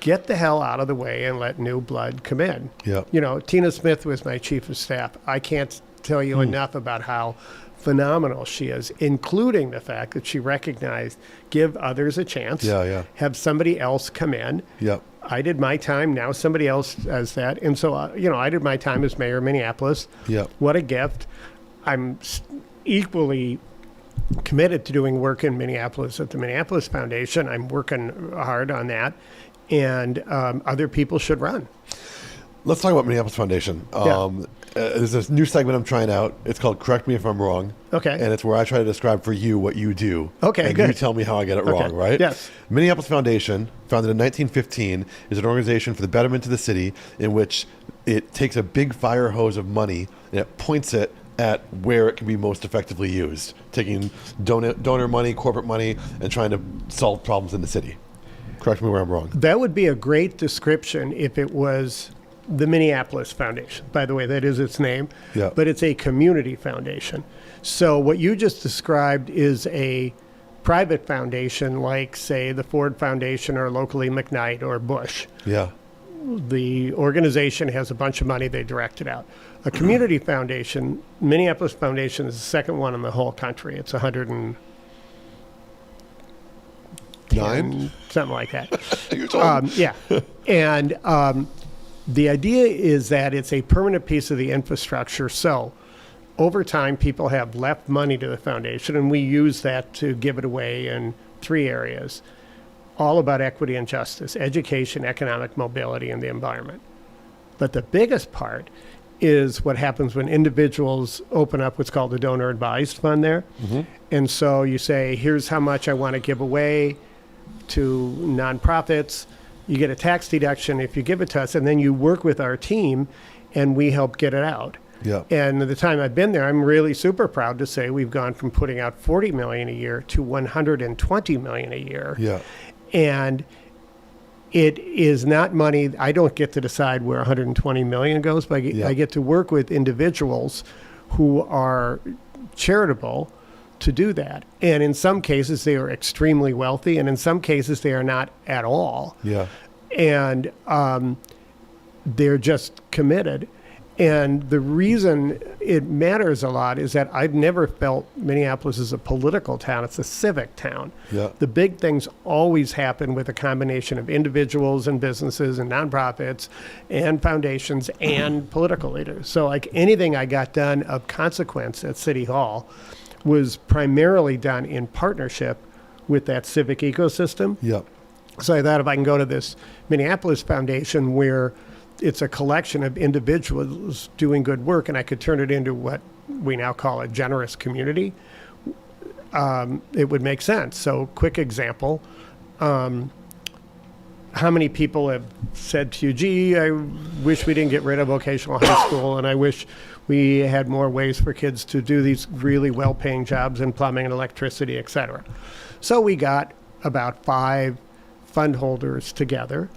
Get the hell out of the way and let new blood come in. Yep. Tina Smith was my chief of staff. I can't tell you enough about how phenomenal she is, including the fact that she recognized, give others a chance, have somebody else come in. Yep. I did my time, now somebody else does that. And so, I did my time as mayor of Minneapolis. Yep. What a gift. I'm equally committed to doing work in Minneapolis at the Minneapolis Foundation. I'm working hard on that. And other people should run. Let's talk about Minneapolis Foundation. There's this new segment I'm trying out. It's called Correct Me If I'm Wrong. Okay. And it's where I try to describe for you what you do. Okay, and good. you tell me how I get it wrong, right? Yes. Minneapolis Foundation, founded in 1915, is an organization for the betterment of the city in which it takes a big fire hose of money and it points it at where it can be most effectively used, taking donor money, corporate money, and trying to solve problems in the city. Correct me where I'm wrong. That would be a great description if it was the Minneapolis Foundation. By the way, that is its name. Yeah. But it's a community foundation. So what you just described is a private foundation like, say, the Ford Foundation or locally McKnight or Bush. Yeah. The organization has a bunch of money, they direct it out. A community foundation, Minneapolis Foundation is the second one in the whole country. It's 109, something like that. You're told. Yeah. And the idea is that it's a permanent piece of the infrastructure. So over time, people have left money to the foundation, and we use that to give it away in 3 areas, all about equity and justice, education, economic mobility, and the environment. But the biggest part is what happens when individuals open up what's called a donor advised fund there. Mm-hmm. And so you say, here's how much I want to give away to nonprofits. You get a tax deduction if you give it to us, and then you work with our team and we help get it out. Yeah. And the time I've been there, I'm really super proud to say we've gone from putting out $40 million a year to $120 million a year. Yeah. And it is not money. I don't get to decide where $120 million goes, but I get to work with individuals who are charitable to do that. And in some cases, they are extremely wealthy, and in some cases, they are not at all. Yeah. And they're just committed. And the reason it matters a lot is that I've never felt Minneapolis is a political town. It's a civic town. Yeah. The big things always happen with a combination of individuals and businesses and nonprofits and foundations and political leaders. So like anything I got done of consequence at City Hall was primarily done in partnership with that civic ecosystem. Yeah. So I thought if I can go to this Minneapolis Foundation where it's a collection of individuals doing good work, and I could turn it into what we now call a generous community, it would make sense. So quick example, how many people have said to you, gee, I wish we didn't get rid of vocational high school, and I wish we had more ways for kids to do these really well-paying jobs in plumbing and electricity, et cetera. So we got about 5 fund holders together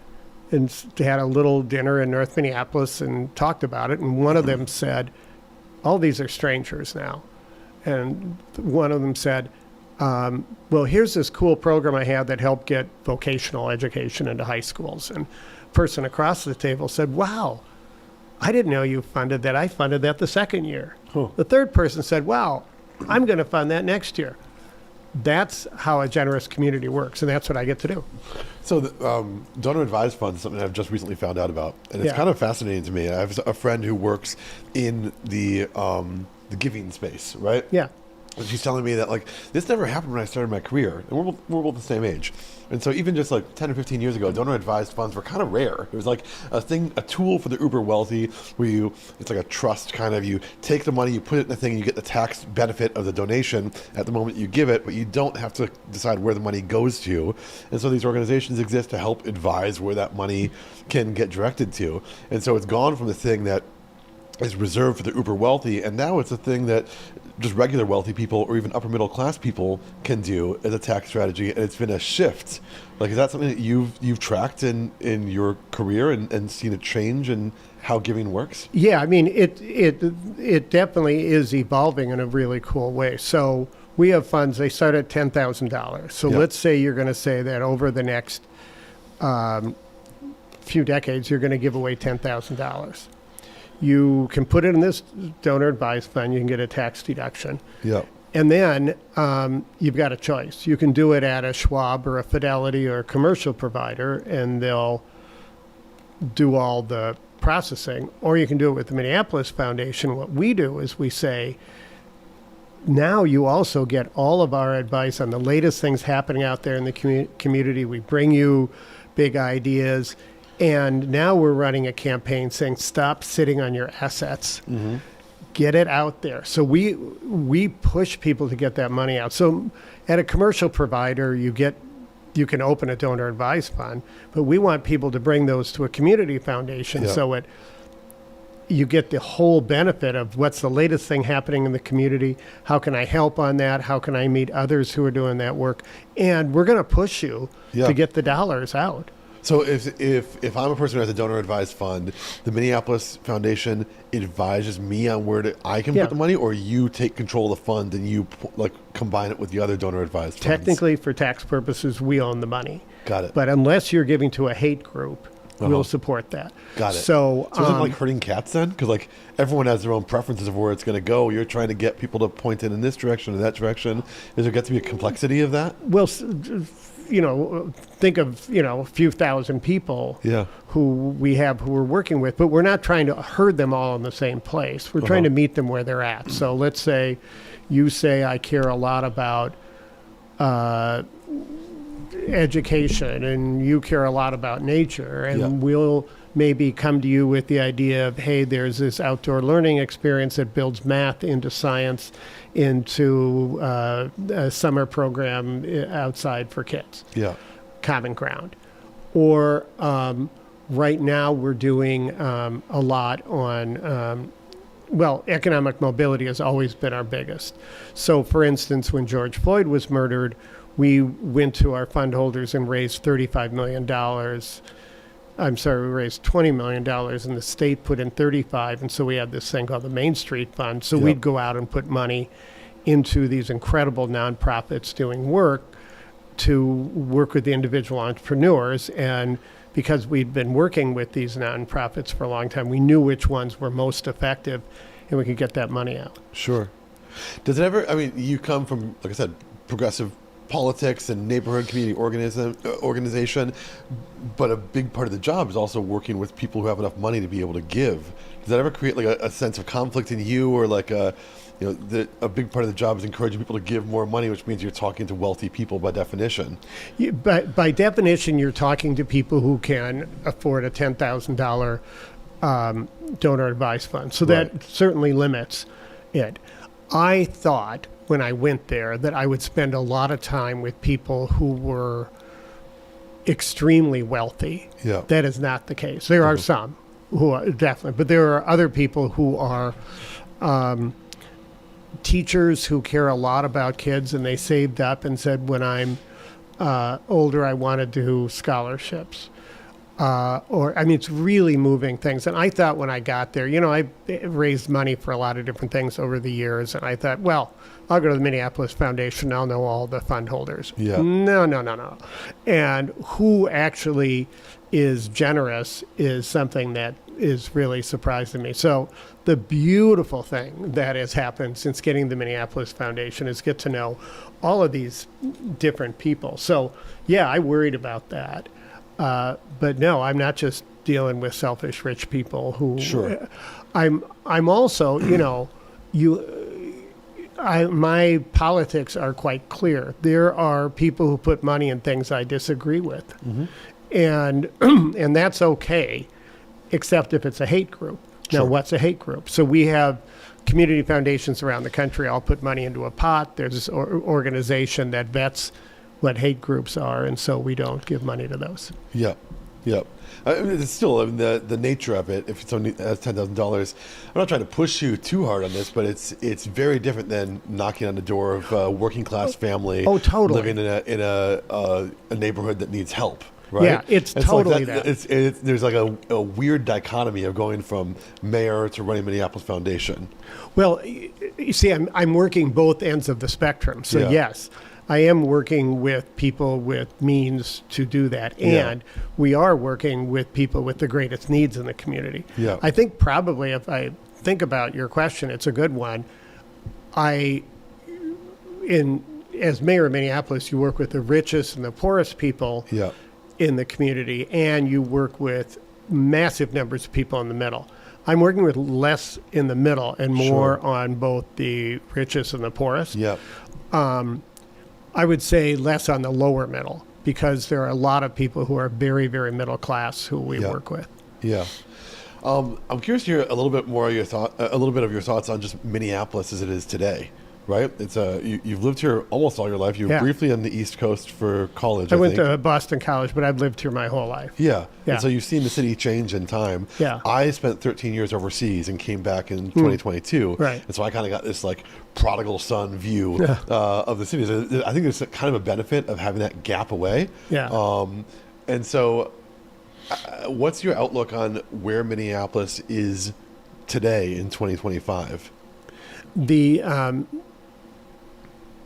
and had a little dinner in North Minneapolis and talked about it. And one of them said, all these are strangers now. And one of them said, well, here's this cool program I had that helped get vocational education into high schools. And the person across the table said, wow, I didn't know you funded that. I funded that the second year. Huh. The third person said, wow, I'm going to fund that next year. That's how a generous community works, and that's what I get to do. So the donor advised fund is something I've just recently found out about, and it's kind of fascinating to me. I have a friend who works in the giving space, right? Yeah. And she's telling me that like this never happened when I started my career, and we're both the same age. And so even just like 10 or 15 years ago, donor advised funds were kind of rare. It was like a tool for the uber wealthy where it's like a trust kind of, you take the money, you put it in the thing, and you get the tax benefit of the donation at the moment you give it, but you don't have to decide where the money goes to. And so these organizations exist to help advise where that money can get directed to. And so it's gone from the thing that is reserved for the uber wealthy, and now it's a thing that just regular wealthy people or even upper middle class people can do as a tax strategy, and it's been a shift. Like, is that something that you've tracked in your career and seen a change in how giving works? Yeah, I mean, it definitely is evolving in a really cool way. So we have funds, they start at $10,000. So let's say you're going to say that over the next few decades, you're going to give away $10,000. You can put it in this donor advised fund. You can get a tax deduction. Yeah. And then you've got a choice. You can do it at a Schwab or a Fidelity or a commercial provider, and they'll do all the processing. Or you can do it with the Minneapolis Foundation. What we do is we say, now you also get all of our advice on the latest things happening out there in the community. We bring you big ideas. And now we're running a campaign saying, stop sitting on your assets. Get it out there. So we push people to get that money out. So at a commercial provider, you can open a donor advised fund, but we want people to bring those to a community foundation so you get the whole benefit of what's the latest thing happening in the community. How can I help on that? How can I meet others who are doing that work? And we're going to push you to get the dollars out. So if I'm a person who has a donor advised fund, the Minneapolis Foundation advises me on where I can put the money, or you take control of the fund and you combine it with the other donor advised funds? Technically, for tax purposes, we own the money. Got it. But unless you're giving to a hate group, we'll support that. Got it. So is it like herding cats then? Because everyone has their own preferences of where it's going to go. You're trying to get people to point in this direction or that direction. Does there get to be a complexity of that? Well, think of, a few thousand people who we have who we're working with, but we're not trying to herd them all in the same place. We're trying to meet them where they're at. So let's say you say, I care a lot about education and you care a lot about nature, and we'll maybe come to you with the idea of, hey, there's this outdoor learning experience that builds math into science into a summer program outside for kids. Common ground. Or right now we're doing a lot on economic mobility has always been our biggest. So for instance, when George Floyd was murdered, we went to our fund holders and raised $35 million. I'm sorry, we raised $20 million and the state put in 35. And so we had this thing called the Main Street Fund. So we'd go out and put money into these incredible nonprofits doing work to work with the individual entrepreneurs. And because we'd been working with these nonprofits for a long time, we knew which ones were most effective and we could get that money out. Sure. Does it ever, you come from, like I said, progressive politics and neighborhood community organization, but a big part of the job is also working with people who have enough money to be able to give. Does that ever create a sense of conflict in you, or a big part of the job is encouraging people to give more money, which means you're talking to wealthy people by definition? By definition, you're talking to people who can afford a $10,000 donor advised fund. So that certainly limits it. I thought when I went there that I would spend a lot of time with people who were extremely wealthy. That is not the case. There are some who are definitely, but there are other people who are teachers who care a lot about kids, and they saved up and said, when I'm older, I want to do scholarships. It's really moving things. And I thought when I got there, I raised money for a lot of different things over the years. And I thought, well, I'll go to the Minneapolis Foundation. I'll know all the fund holders. No. And who actually is generous is something that is really surprising me. So the beautiful thing that has happened since getting the Minneapolis Foundation is get to know all of these different people. So, I worried about that. But no, I'm not just dealing with selfish rich people who. Sure. I'm also, my politics are quite clear. There are people who put money in things I disagree with, and that's okay, except if it's a hate group. Now, what's a hate group? So we have community foundations around the country. I'll put money into a pot. There's this organization that vets what hate groups are, and so we don't give money to those. It's still the nature of it. If someone has $10,000, I'm not trying to push you too hard on this, but it's very different than knocking on the door of a working class family. Oh, totally. Living in a neighborhood that needs help. Right? Yeah, it's totally that. There's a weird dichotomy of going from mayor to running Minneapolis Foundation. Well, you see, I'm working both ends of the spectrum. So yes, I am working with people with means to do that. And we are working with people with the greatest needs in the community. I think probably if I think about your question, it's a good one. As mayor of Minneapolis, you work with the richest and the poorest people in the community, and you work with massive numbers of people in the middle. I'm working with less in the middle and more on both the richest and the poorest. I would say less on the lower middle, because there are a lot of people who are very, very middle class who we Yeah. work with. Yeah. I'm curious to hear a little bit more of a little bit of your thoughts on just Minneapolis as it is today, right? It's you've lived here almost all your life. You were Yeah. briefly on the East Coast for college. I went think. to Boston College, but I've lived here my whole life. Yeah. Yeah. And so you've seen the city change in time. Yeah. I spent 13 years overseas and came back in 2022. Right. And so I kind of got this like prodigal son view of the city. So I think there's kind of a benefit of having that gap away. Yeah. And so what's your outlook on where Minneapolis is today in 2025?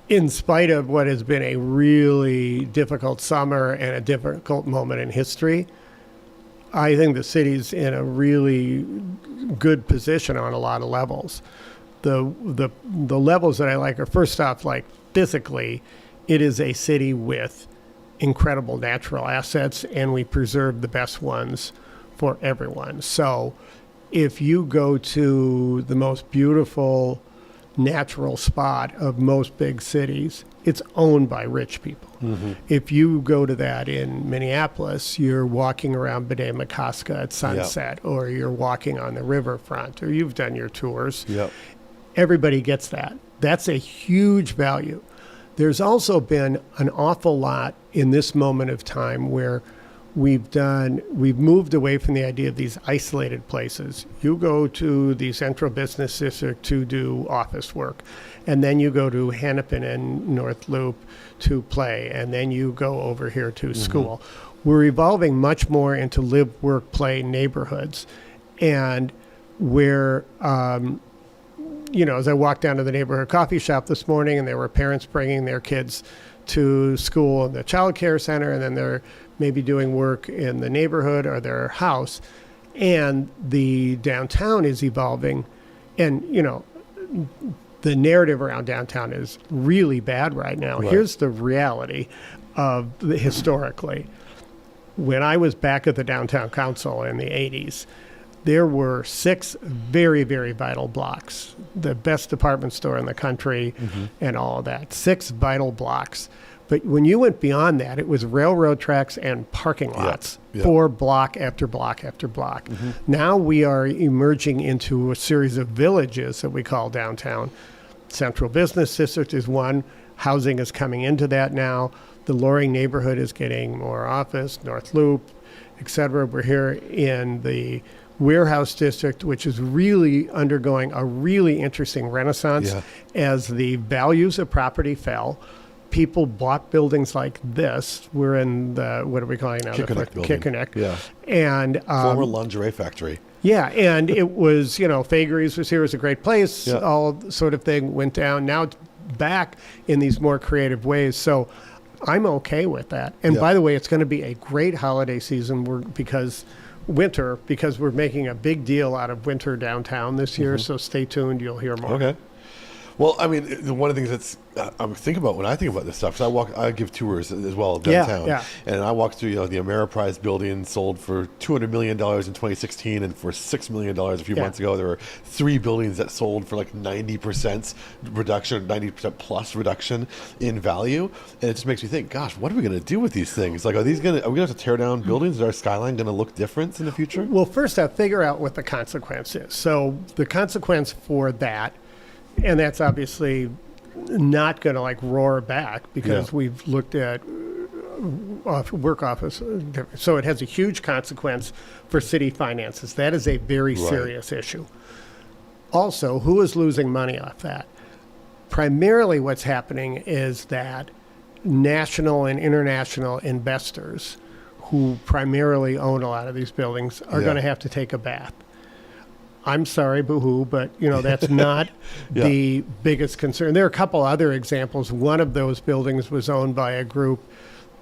In spite of what has been a really difficult summer and a difficult moment in history, I think the city's in a really good position on a lot of levels. The levels that I like are, first off, like physically, it is a city with incredible natural assets, and we preserve the best ones for everyone. So if you go to the most beautiful natural spot of most big cities, it's owned by rich people. Mm-hmm. If you go to that in Minneapolis, you're walking around B'nai at sunset, or you're walking on the riverfront, or you've done your tours. Yep. Everybody gets that. That's a huge value. There's also been an awful lot in this moment of time where we've moved away from the idea of these isolated places. You go to the central business district to do office work, and then you go to Hennepin and North Loop to play, and then you go over here to school. We're evolving much more into live, work, play neighborhoods, and where as I walked down to the neighborhood coffee shop this morning, and there were parents bringing their kids to school in the child care center, and then they're maybe doing work in the neighborhood or their house, and the downtown is evolving. And, the narrative around downtown is really bad right now. Right. Here's the reality of historically. When I was back at the downtown council in the 80s, there were 6 very, very vital blocks, the best department store in the country and all of that, 6 vital blocks. But when you went beyond that, it was railroad tracks and parking lots for block after block after block. Now we are emerging into a series of villages that we call downtown. Central Business District is one. Housing is coming into that now. The Loring neighborhood is getting more office, North Loop, et cetera. We're here in the Warehouse District, which is really undergoing a really interesting renaissance as the values of property fell. People bought buildings like this. We're in the, what are we calling now? Kickerneck building. Kickerneck. Yeah. And Former lingerie factory. yeah, and it was, Fageries was here, was a great place, all sort of thing went down. Now it's back in these more creative ways. So I'm okay with that. And by the way, it's going to be a great holiday season because we're making a big deal out of winter downtown this year. So stay tuned. You'll hear more. Okay. Well, I mean, one of the things that's I'm thinking about when I think about this stuff, because I give tours as well downtown, and I walk through the Ameriprise building sold for $200 million in 2016, and for $6 million a few months ago. There were 3 buildings that sold for like 90% reduction, 90% plus reduction in value, and it just makes me think, gosh, what are we going to do with these things? Like, are we going to have to tear down buildings? Is our skyline going to look different in the future? Well, first I'll figure out what the consequence is. So the consequence for that. And that's obviously not going to like roar back because we've looked at work office. So it has a huge consequence for city finances. That is a very serious issue. Also, who is losing money off that? Primarily what's happening is that national and international investors who primarily own a lot of these buildings are going to have to take a bath. I'm sorry, boo-hoo, but that's not the biggest concern. There are a couple other examples. One of those buildings was owned by a group.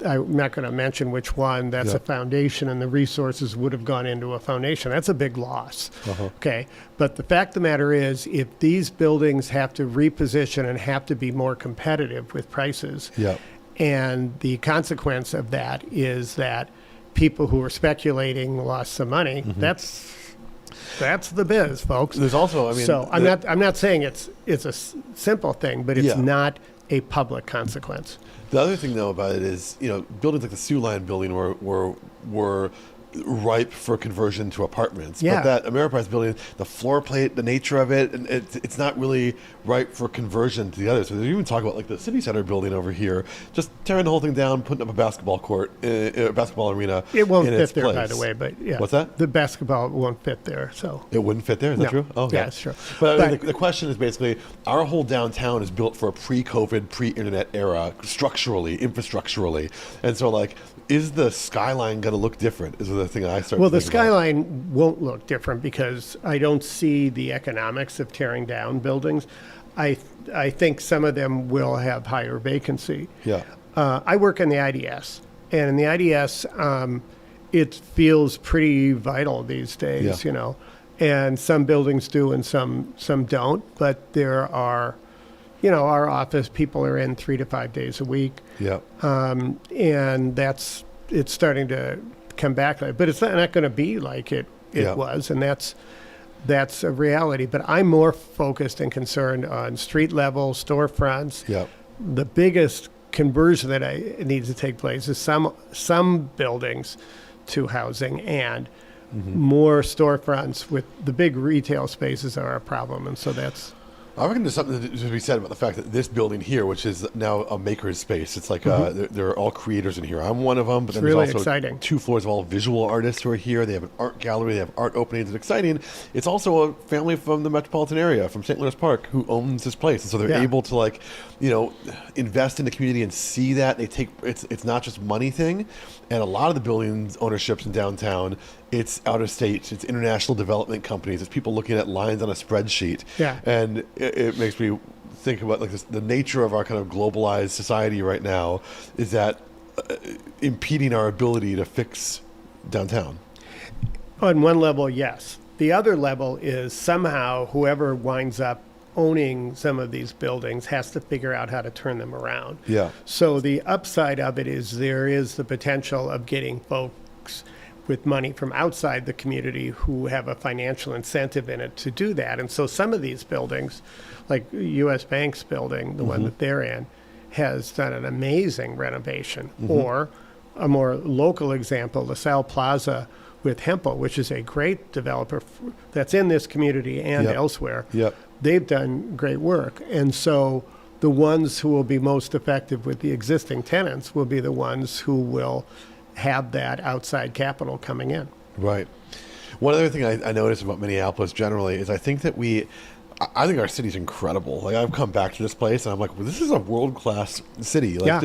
I'm not going to mention which one. That's a foundation, and the resources would have gone into a foundation. That's a big loss. Okay, but the fact of the matter is, if these buildings have to reposition and have to be more competitive with prices, and the consequence of that is that people who are speculating lost some money, that's the biz, folks. There's also, I'm not saying it's a simple thing, but it's not a public consequence. The other thing, though, about it is, buildings like the Sioux Line building were ripe for conversion to apartments. Yeah. But that Ameriprise building, the floor plate, the nature of it, and it's not really ripe for conversion to the others. So they're even talking about like the City Center building over here, just tearing the whole thing down, putting up a basketball court, a basketball arena. It won't in fit its there, place. by the way. But yeah, What's that? The basketball won't fit there. So It wouldn't fit there. Is that No. true? Oh, okay. Yeah, it's true. But, But- the question is basically, our whole downtown is built for a pre-COVID, pre-internet era, structurally, infrastructurally, and so like, is the skyline going to look different? Is the thing I start. Well, to the think about. skyline won't look different because I don't see the economics of tearing down buildings. I think some of them will have higher vacancy. Yeah. I work in the IDS, and in the IDS, it feels pretty vital these days, Yeah. And some buildings do and some don't, but there are, our office people are in 3 to 5 days a week. Yeah. And it's starting to come back, but it's not going to be like it Yeah. was, and that's a reality. But I'm more focused and concerned on street level storefronts. Yeah. The biggest conversion that needs to take place is some buildings to housing, and more storefronts with the big retail spaces are a problem, and so that's. I reckon there's something to be said about the fact that this building here, which is now a maker's space, it's like there are all creators in here. I'm one of them, but then really there's also exciting. 2 floors of all visual artists who are here. They have an art gallery, they have art openings. It's exciting. It's also a family from the metropolitan area, from St. Louis Park, who owns this place, and so they're Yeah. able to invest in the community and see that. They take it's not just money thing, and a lot of the buildings ownerships in downtown, it's out of state, it's international development companies, it's people looking at lines on a spreadsheet. Yeah. And it makes me think about like this, the nature of our kind of globalized society right now is that impeding our ability to fix downtown. On one level, yes. The other level is somehow whoever winds up owning some of these buildings has to figure out how to turn them around. Yeah. So the upside of it is there is the potential of getting folks with money from outside the community who have a financial incentive in it to do that. And so some of these buildings, like U.S. Bank's building, the one that they're in, has done an amazing renovation. Or a more local example, LaSalle Plaza with Hempel, which is a great developer that's in this community and Yep. elsewhere. Yep. They've done great work. And so the ones who will be most effective with the existing tenants will be the ones who will have that outside capital coming in. Right. One other thing I noticed about Minneapolis generally is I think that I think our city's incredible. Like I've come back to this place and I'm like, well, this is a world-class city. Like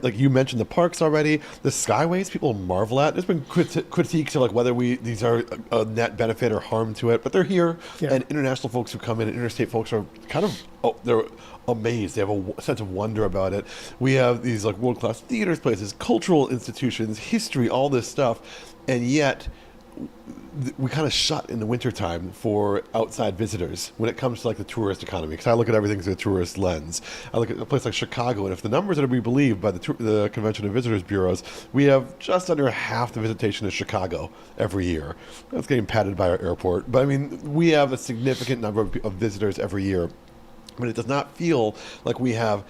like you mentioned the parks already, the skyways people marvel at. There's been critiques of like whether these are a net benefit or harm to it, but they're here. Yeah. And international folks who come in and interstate folks are kind of, they're amazed. They have a sense of wonder about it. We have these like world-class theaters, places, cultural institutions, history, all this stuff. And yet we kind of shut in the wintertime for outside visitors when it comes to like the tourist economy, because I look at everything through a tourist lens. I look at a place like Chicago, and if the numbers are to be believed by the Convention and Visitors Bureaus, we have just under half the visitation of Chicago every year. That's getting padded by our airport, but I mean, we have a significant number of visitors every year, but it does not feel like we have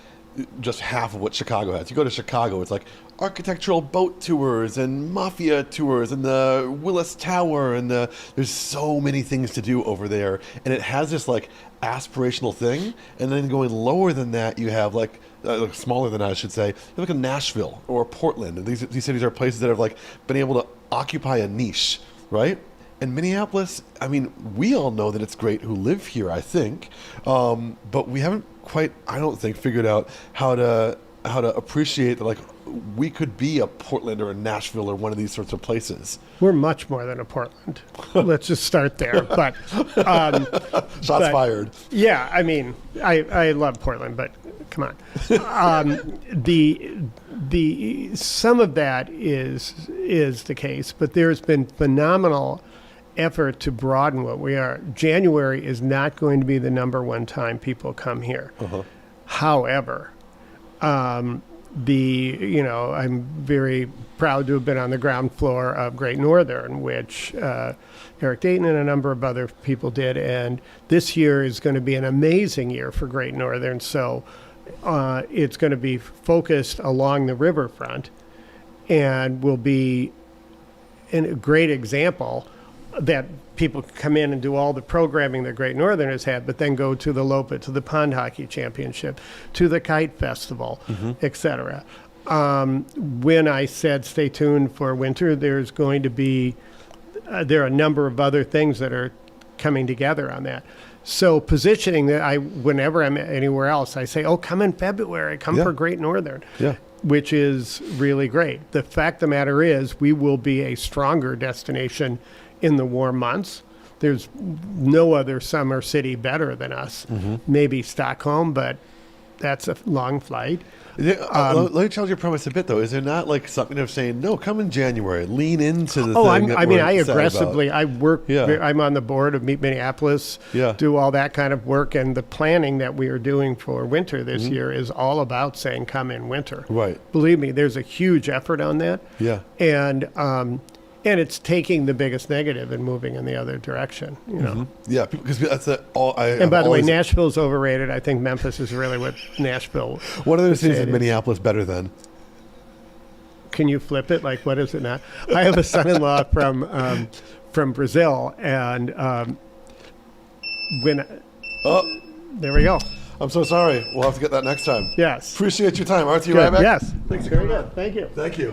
just half of what Chicago has. You go to Chicago, it's like architectural boat tours and mafia tours and the Willis Tower and there's so many things to do over there, and it has this like aspirational thing. And then going lower than that, you have like smaller than that, I should say, you have like a Nashville or a Portland, and these cities are places that have like been able to occupy a niche, right? And Minneapolis, I mean, we all know that it's great who live here, I think, but we haven't quite, I don't think, figured out how to appreciate that, like, we could be a Portland or a Nashville or one of these sorts of places. We're much more than a Portland. Let's just start there. But Shots fired. Yeah, I mean, I love Portland, but come on. The some of that is the case, but there's been phenomenal effort to broaden what we are. January is not going to be the number one time people come here. However, I'm very proud to have been on the ground floor of Great Northern, which Eric Dayton and a number of other people did. And this year is going to be an amazing year for Great Northern. So It's going to be focused along the riverfront and will be a great example that people can come in and do all the programming that Great Northern has had, but then go to the LOPA, to the Pond Hockey Championship, to the Kite Festival, et cetera. When I said stay tuned for winter, there's going to be, there are a number of other things that are coming together on that. So positioning that whenever I'm anywhere else, I say, oh, come in February, come for Great Northern. Yeah. Which is really great. The fact of the matter is we will be a stronger destination in the warm months. There's no other summer city better than us. Maybe Stockholm, but that's a long flight. Let me challenge your premise a bit, though. Is there not like something of saying, no, come in January, lean into the thing? I aggressively, I work, I'm on the board of Meet Minneapolis, do all that kind of work, and the planning that we are doing for winter this year is all about saying come in winter. Right. Believe me, there's a huge effort on that. Yeah. And it's taking the biggest negative and moving in the other direction, you know. Yeah, because that's all. And by the way, Nashville's overrated. I think Memphis is really what Nashville. What other cities in Minneapolis better than? Can you flip it? Like, what is it not? I have a son-in-law from Brazil, and there we go. I'm so sorry. We'll have to get that next time. Yes. Appreciate your time, RT Good. Rybak. Yes. Thanks for Very coming good. on. Thank you. Thank you.